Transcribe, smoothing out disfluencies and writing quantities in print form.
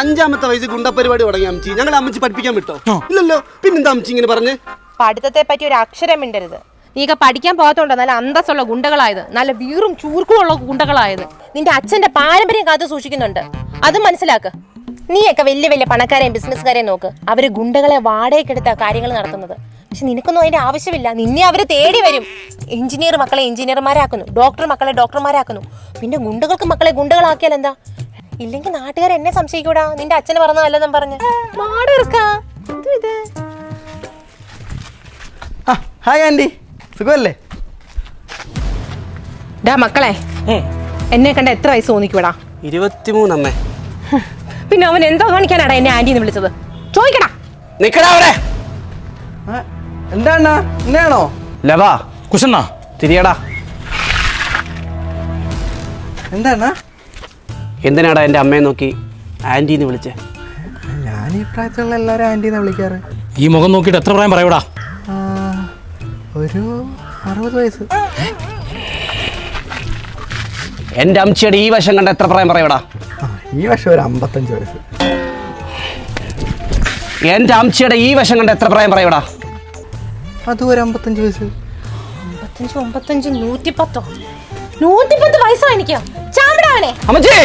5-ാമത്തെ വയസ്സിൽ ഗുണ്ടപ്പരിപാടി തുടങ്ങി അമ്മച്ചി. ഞങ്ങൾ അമ്മച്ചി പഠിപ്പിക്കാൻ വിട്ടോ? ഇല്ലല്ലോ. പിന്നെന്താ അമ്മച്ചി ഇങ്ങനെ പറഞ്ഞ്? പഠിത്തത്തെ പറ്റി ഒരു അക്ഷരം മിണ്ടരുത്. നീയൊക്കെ പഠിക്കാൻ പോകത്തോണ്ടോ നല്ല അന്തസ്സുള്ള ഗുണ്ടകളായത്, നല്ല വീറും ചൂർക്കുമുള്ള ഗുണ്ടകളായത്. നിന്റെ അച്ഛന്റെ പാരമ്പര്യം കാത്തു സൂക്ഷിക്കുന്നുണ്ട്, അത് മനസ്സിലാക്ക്. നീയൊക്കെ വലിയ വലിയ പണക്കാരെയും ബിസിനസ്സുകാരെയും നോക്ക്, അവര് ഗുണ്ടകളെ വാടകയ്ക്കെടുത്ത കാര്യങ്ങൾ നടത്തുന്നത്. പക്ഷെ നിനക്കൊന്നും അതിന്റെ ആവശ്യമില്ല. നിന്നെ അവര് തേടി വരും. എഞ്ചിനീയർ മക്കളെ എഞ്ചിനീയർമാരാക്കുന്നു, ഡോക്ടർ മക്കളെ ഡോക്ടർമാരാക്കുന്നു. പിന്നെ ഗുണ്ടകൾക്ക് മക്കളെ ഗുണ്ടകളാക്കിയാൽ എന്താ? ഇല്ലെങ്കിൽ നാട്ടുകാർ എന്നെ സംശയിക്കൂടാ, നിന്റെ അച്ഛനെ പറഞ്ഞതല്ലെന്നും പറഞ്ഞ്. മാടെടുക്കാ ഇത്. ഹായ് ആൻറ്റി, സുഖമല്ലേ? ഡാ മക്കളെ, എന്നെ കണ്ട എത്ര വയസ്സ് തോന്നിക്കൂടാ? 23 അമ്മേ. പിന്നെ അവൻ എന്തോ കാണിക്കാനാടാ എന്നെ ആന്റിന്ന് വിളിച്ചത്? ചോദിക്കടാ. നിക്കടാ അവിടെ. എന്താ എന്നെയാണോ? ലവാ കുശന്നാ തിരിയടാ. എന്താണ്? എന്തിനാടാ എൻ്റെ അമ്മയെ നോക്കി ആന്റിന്ന് വിളിച്ചേ? ഞാൻ ഈ പ്രായത്തിലുള്ള എല്ലാവരും ആൻറ്റീന്നാ വിളിക്കാറ്. ഈ മുഖം നോക്കിയിട്ട് എത്ര പ്രായം പറയൂടാ? ഒരു 60 വയസ്സ്. എൻ്റെ അമ്മച്ചിയുടെ ഈ വശം കണ്ട എത്ര പ്രായം പറയൂടാ? ഈ വർഷം ഒരു 55 വയസ്സ്. എൻ്റെ അമ്മച്ചിയുടെ ഈ വശം കണ്ട എത്ര പ്രായം പറയൂടാ? അതും ഒരു 55 വയസ്സ്. 55, 110 വയസ്സാ എനിക്ക്. ചാവിടാവനെ. അമ്മച്ചി